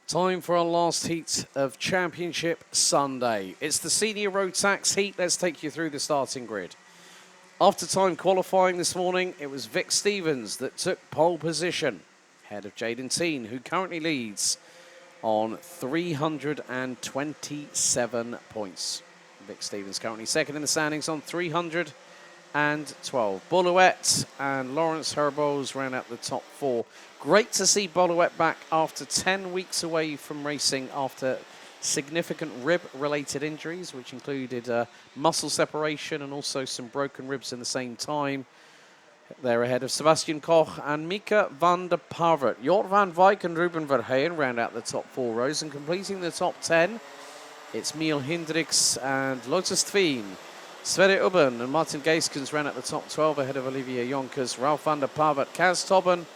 Time for our last heat of Championship Sunday. It's the Senior Road Tax heat. Let's take you through the starting grid. After time qualifying this morning, it was Vic Stevens that took pole position, ahead of Jaden Teen, who currently leads on 327 points. Vic Stevens currently second in the standings on 312. Boulouette and Lawrence Herboz round out the top four. Great to see Boulouette back after 10 weeks away from racing after significant rib-related injuries, which included muscle separation and also some broken ribs in the same time. They're ahead of Sebastian Koch and Mika van der Parvert. Jort van Wijk and Ruben Verheyen round out the top four rows, and completing the top 10, it's Miel Hendricks and Lotus Tveen. Sverre Ubben and Martin Geiskens ran at the top 12 ahead of Olivier Jonkers, Ralph van der Parvert, Kaz Tobben,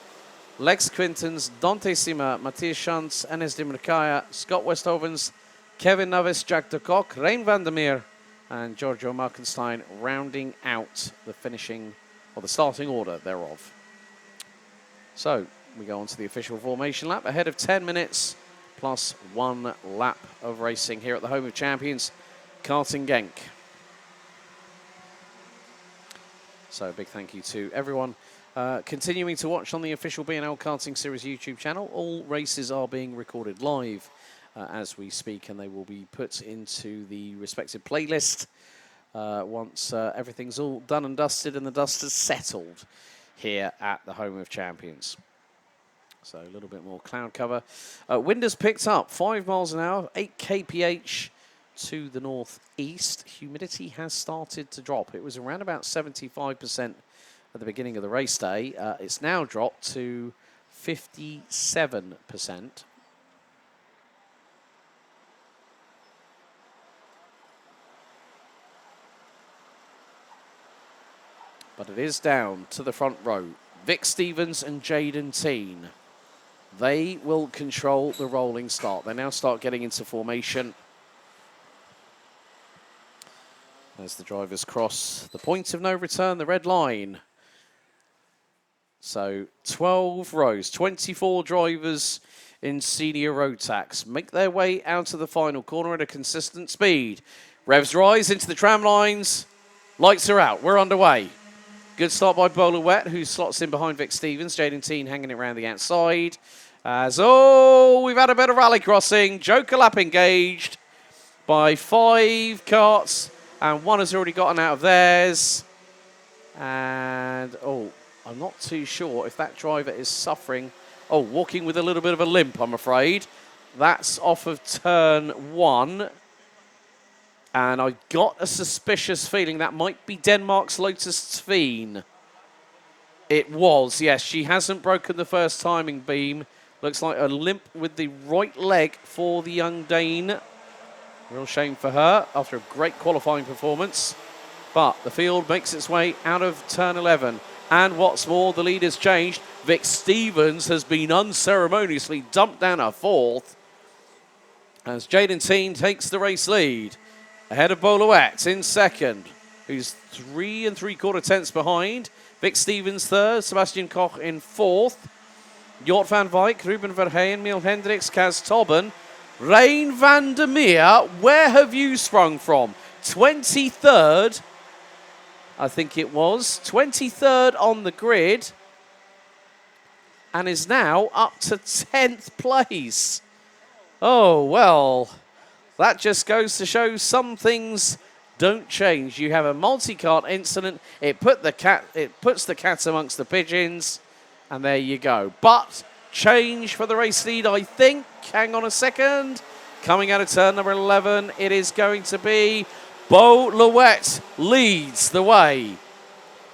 Lex Quintens, Dante Sima, Matthias Schantz, Enes Dimmerkaya, Scott Westhovens, Kevin Navis, Jack de Kock, Rein van der Meer, and Giorgio Markenstein rounding out the finishing or the starting order thereof. So we go on to the official formation lap ahead of 10 minutes plus 1 lap of racing here at the home of champions, Karting Genk. So a big thank you to everyone continuing to watch on the official B&L Karting Series YouTube channel. All races are being recorded live as we speak, and they will be put into the respective playlist once everything's all done and dusted and the dust has settled here at the home of champions. So a little bit more cloud cover. Wind has picked up 5 miles an hour, 8 kph to the northeast. Humidity has started to drop. It was around about 75% at the beginning of the race day. It's now dropped to 57%. But it is down to the front row. Vic Stevens and Jaden Teen. They will control the rolling start. They now start getting into formation as the drivers cross the point of no return, the red line. So 12 rows, 24 drivers in Senior Road Tax make their way out of the final corner at a consistent speed. Revs rise into the tram lines. Lights are out. We're underway. Good start by Boulouette, who slots in behind Vic Stevens. Jaden Teen hanging it around the outside. We've had a bit of rally crossing. Joker lap engaged by 5 carts, and one has already gotten out of theirs. And, I'm not too sure if that driver is suffering. Walking with a little bit of a limp, I'm afraid. That's off of turn 1. And I got a suspicious feeling that might be Denmark's Lotus Tveen. It was, yes. She hasn't broken the first timing beam. Looks like a limp with the right leg for the young Dane. Real shame for her after a great qualifying performance. But the field makes its way out of turn 11. And what's more, the lead has changed. Vic Stevens has been unceremoniously dumped down a 4th as Jaden Teen takes the race lead. Ahead of Boulouette in second, who's 3 3/4 tenths behind. Vic Stevens third, Sebastian Koch in 4th. Jort van Wijk, Ruben Verheyen, Miel Hendricks, Kaz Tobben. Rein van der Meer, where have you sprung from? 23rd, I think it was. 23rd on the grid. And is now up to 10th place. Oh, well, that just goes to show some things don't change. You have a multi-cart incident. It puts the cat amongst the pigeons. And there you go. But change for the race lead, I think. Hang on a second. Coming out of turn number 11, it is going to be Boulouette leads the way.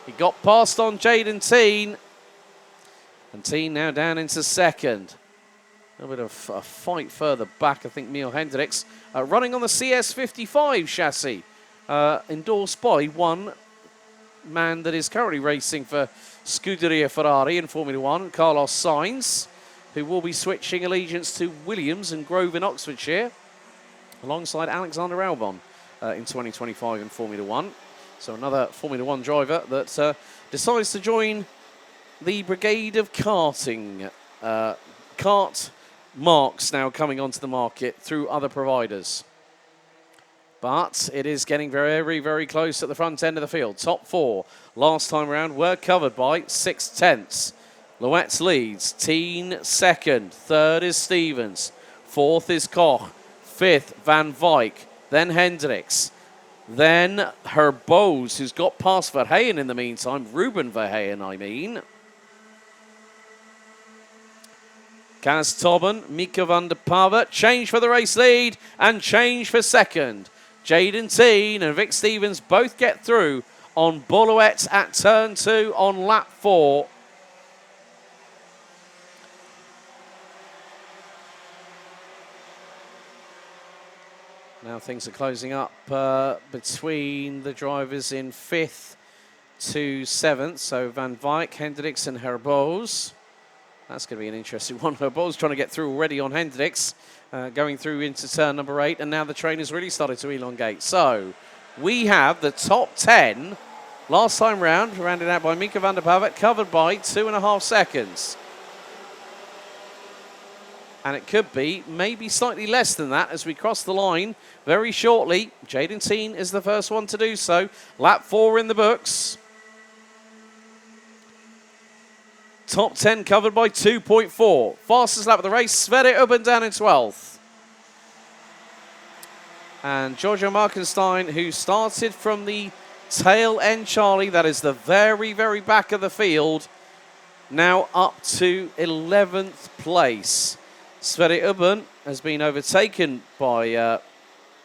He got past on Jaden Teen. And Teen now down into second. A little bit of a fight further back, I think Miel Hendricks. Running on the CS55 chassis. Endorsed by one man that is currently racing for Scuderia Ferrari in Formula 1, Carlos Sainz, who will be switching allegiance to Williams and Grove in Oxfordshire, alongside Alexander Albon in 2025 in Formula 1. So another Formula 1 driver that decides to join the brigade of karting. Kart marks now coming onto the market through other providers. But it is getting very, very close at the front end of the field. Top 4 last time around were covered by 6/10. Louette's leads. Teen second. Third is Stevens. Fourth is Koch. Fifth, Van Wyk. Then Hendricks. Then Herbose, who's got past Verheyen in the meantime. Ruben Verheyen, I mean. Kaz Tobben, Mika van der Pava, change for the race lead and change for second. Jaden Teen and Vic Stevens both get through on Boluet at turn 2 on lap 4. Now things are closing up between the drivers in 5th to 7th. So Van Wyk, Hendricks and Herbose. That's going to be an interesting one. Herbose trying to get through already on Hendricks, going through into turn number 8. And now the train has really started to elongate. So we have the top 10 last time round, rounded out by Mika van der Pavet, covered by 2.5 seconds. And it could be maybe slightly less than that as we cross the line very shortly. Jaden Teen is the first one to do so. Lap 4 in the books. Top 10 covered by 2.4. Fastest lap of the race, Sverre Ubben down in 12th. And Giorgio Markenstein, who started from the tail end, Charlie, that is the very, very back of the field, now up to 11th place. Sverre Ubben has been overtaken by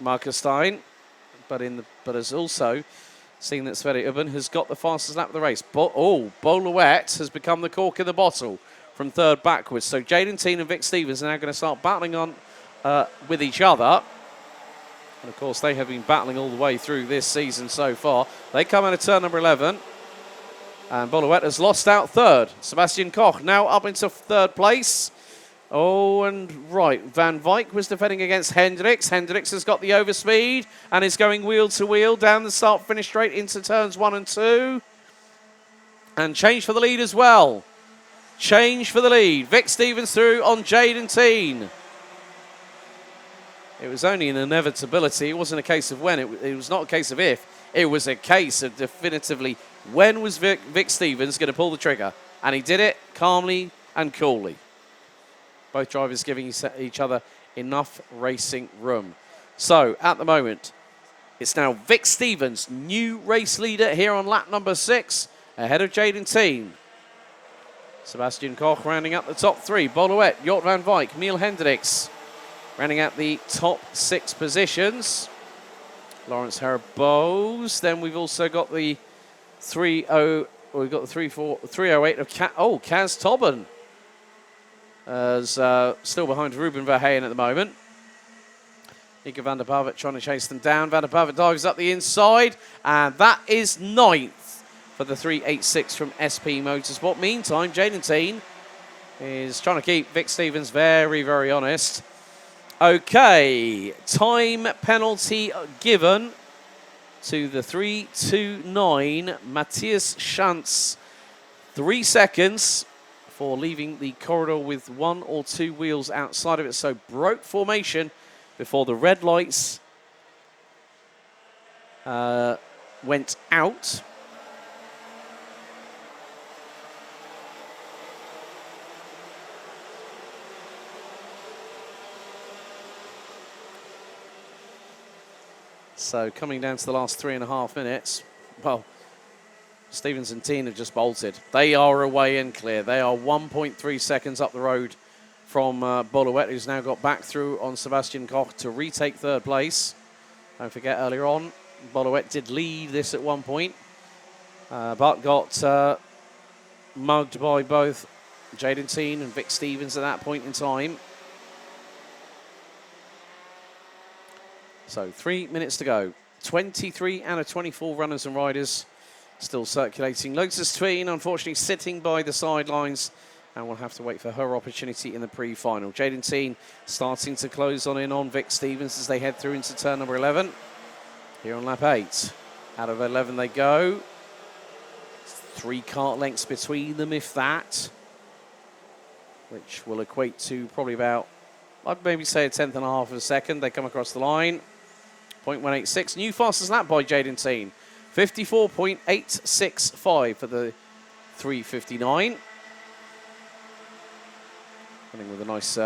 Markenstein, but has also seen that Sverre Ubben has got the fastest lap of the race. Boluet has become the cork in the bottle from third backwards. So Jaden Teen and Vic Stevens are now going to start battling on with each other. And, of course, they have been battling all the way through this season so far. They come out of turn number 11. And Boluet has lost out third. Sebastian Koch now up into third place. Oh, and right, Van Wyk was defending against Hendricks. Hendricks has got the overspeed and is going wheel to wheel down the start-finish straight into turns 1 and 2. And change for the lead as well. Change for the lead. Vic Stevens through on Jaden Teen. It was only an inevitability. It wasn't a case of when. It was not a case of if. It was a case of definitively when was Vic Stevens going to pull the trigger. And he did it calmly and coolly. Both drivers giving each other enough racing room. So, at the moment, it's now Vic Stevens, new race leader here on lap number 6, ahead of Jaden Teen. Sebastian Koch rounding up the top 3. Boluet, Jort van Wyk, Miel Hendricks rounding out the top 6 positions. Lawrence Herbose. Then we've also got the 308 of Kaz Tobben. Still behind Ruben Verheyen at the moment. Mika van der Pavet trying to chase them down. Van der Pavet dives up the inside, and that is 9th for the 386 from SP Motorsport. Meantime, Jaden Teen is trying to keep Vic Stevens very, very honest. Okay, time penalty given to the 329 Matthias Schanz. 3 seconds for leaving the corridor with 1 or 2 wheels outside of it. So broke formation before the red lights went out. So coming down to the last 3.5 minutes, well, Stevens and Teen have just bolted. They are away and clear. They are 1.3 seconds up the road from Boluet, who's now got back through on Sebastian Koch to retake third place. Don't forget, earlier on, Boluet did lead this at one point, but got mugged by both Jaden Teen and Vic Stevens at that point in time. So 3 minutes to go. 23 out of 24 runners and riders still circulating. Lotus Tween, unfortunately, sitting by the sidelines, and we'll have to wait for her opportunity in the pre-final. Jaden Teen starting to close in on Vic Stevens as they head through into turn number 11. Here on lap 8. Out of 11 they go. 3 kart lengths between them, if that, which will equate to probably about I'd maybe say a 10th and a half of a second. They come across the line. 0.186. New fastest lap by Jaden Teen. 54.865 for the 359. Running with a nice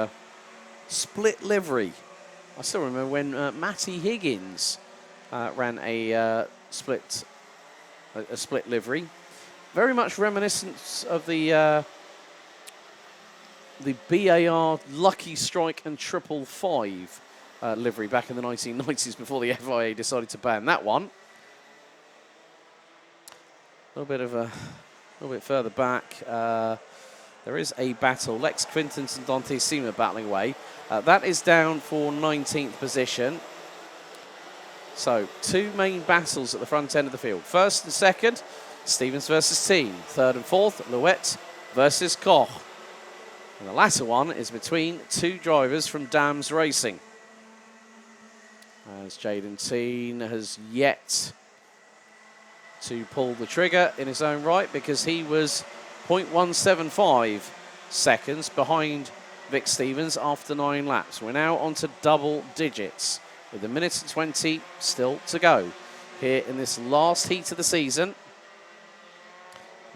split livery. I still remember when Matty Higgins ran a split livery. Very much reminiscent of the BAR Lucky Strike and 555 livery back in the 1990s before the FIA decided to ban that one. A little bit further back. There is a battle. Lex Quintans and Dante Sima battling away. That is down for 19th position. So, two main battles at the front end of the field. First and second, Stevens versus Teen. Third and fourth, Louette versus Koch. And the latter one is between two drivers from Dams Racing. As Jaden Teen has yet to pull the trigger in his own right, because he was 0.175 seconds behind Vic Stevens after 9 laps. We're now on to double digits with 1 minute and 20 still to go here in this last heat of the season.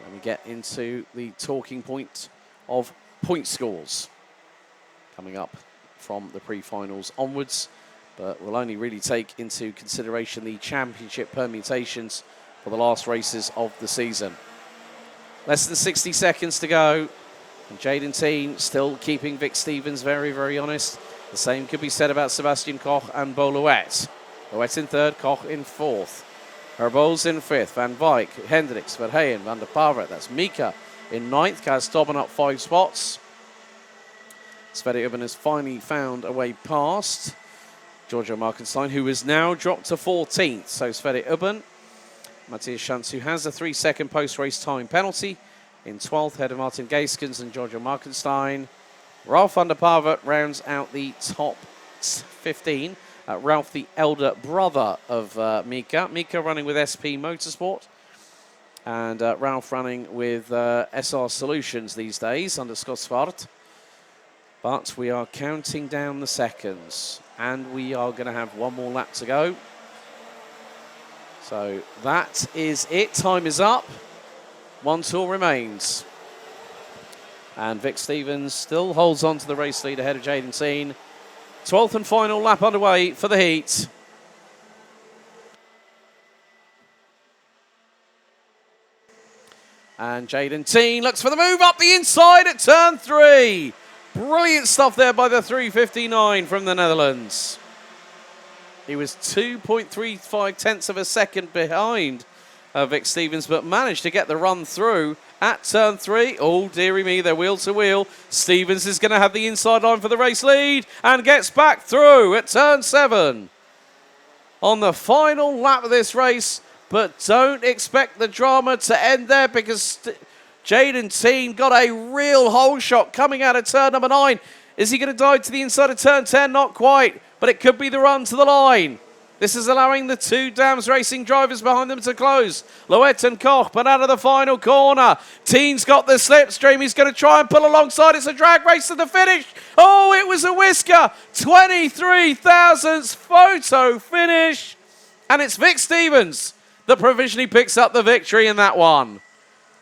Let me get into the talking point of point scores coming up from the pre-finals onwards, but we'll only really take into consideration the championship permutations for the last races of the season. Less than 60 seconds to go, and Jaden Teen still keeping Vic Stevens very, very honest. The same could be said about Sebastian Koch and Bo Louette. Louette in third, Koch in fourth. Herbols in fifth, Van Wyk, Hendricks, Verheyen, Van der Pavert. That's Mika in ninth, Kaz Tobin up 5 spots. Sverre Ubben has finally found a way past Giorgio Markenstein, who is now dropped to 14th. So Sverre Ubben, Matthias Schantz, who has a 3-second post-race time penalty, in 12th, head of Martin Gaiskens and Giorgio Markenstein. Ralph van der Pavert rounds out the top 15. Ralph, the elder brother of Mika. Mika running with SP Motorsport. And Ralph running with SR Solutions these days under Scott Svart. But we are counting down the seconds. And we are going to have one more lap to go. So that is it. Time is up. One tour remains. And Vic Stevens still holds on to the race lead ahead of Jaden Teen. 12th and final lap underway for the heat. And Jaden Teen looks for the move up the inside at turn 3. Brilliant stuff there by the 359 from the Netherlands. He was 2.35 tenths of a second behind Vic Stevens, but managed to get the run through at turn 3. Oh, dearie me, they're wheel to wheel. Stevens is going to have the inside line for the race lead and gets back through at turn 7. On the final lap of this race, but don't expect the drama to end there, because Jaden Teen got a real hole shot coming out of turn number 9. Is he going to dive to the inside of turn 10? Not quite, but it could be the run to the line. This is allowing the two Dams Racing drivers behind them to close. Louette and Koch, but out of the final corner. Teen's got the slipstream. He's going to try and pull alongside. It's a drag race to the finish. Oh, it was a whisker. 23 thousandths photo finish. And it's Vic Stevens that provisionally picks up the victory in that one.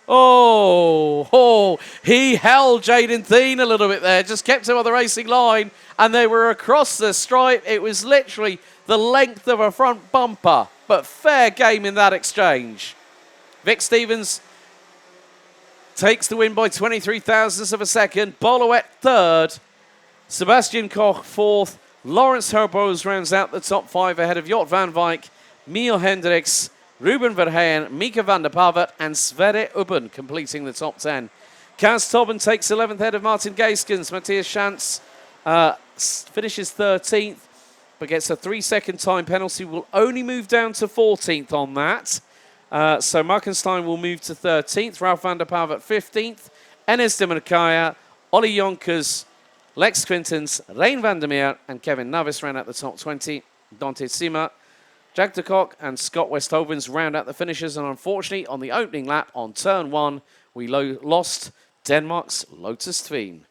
Oh, he held Jaden Teen a little bit there. Just kept him on the racing line. And they were across the stripe. It was literally the length of a front bumper, but fair game in that exchange. Vic Stevens takes the win by 23 thousandths of a second. Bo Louette third. Sebastian Koch fourth. Lawrence Herbos rounds out the top 5 ahead of Jort van Wyk, Mio Hendricks, Ruben Verheyen, Mika van der Pavert, and Sverre Ubben completing the top 10. Kaz Tobin takes 11th head of Martin Gaiskens. Matthias Schantz finishes 13th. But gets a 3-second time penalty, will only move down to 14th on that. So Markenstein will move to 13th, Ralph van der Pavert 15th, Enes de Mercaya, Ollie Jonkers, Lex Quintans, Rein van der Meer, and Kevin Navis round out the top 20. Dante Sima, Jack de Kock, and Scott Westhovens round out the finishers. And unfortunately, on the opening lap on turn 1, we lost Denmark's Lotus Tveen.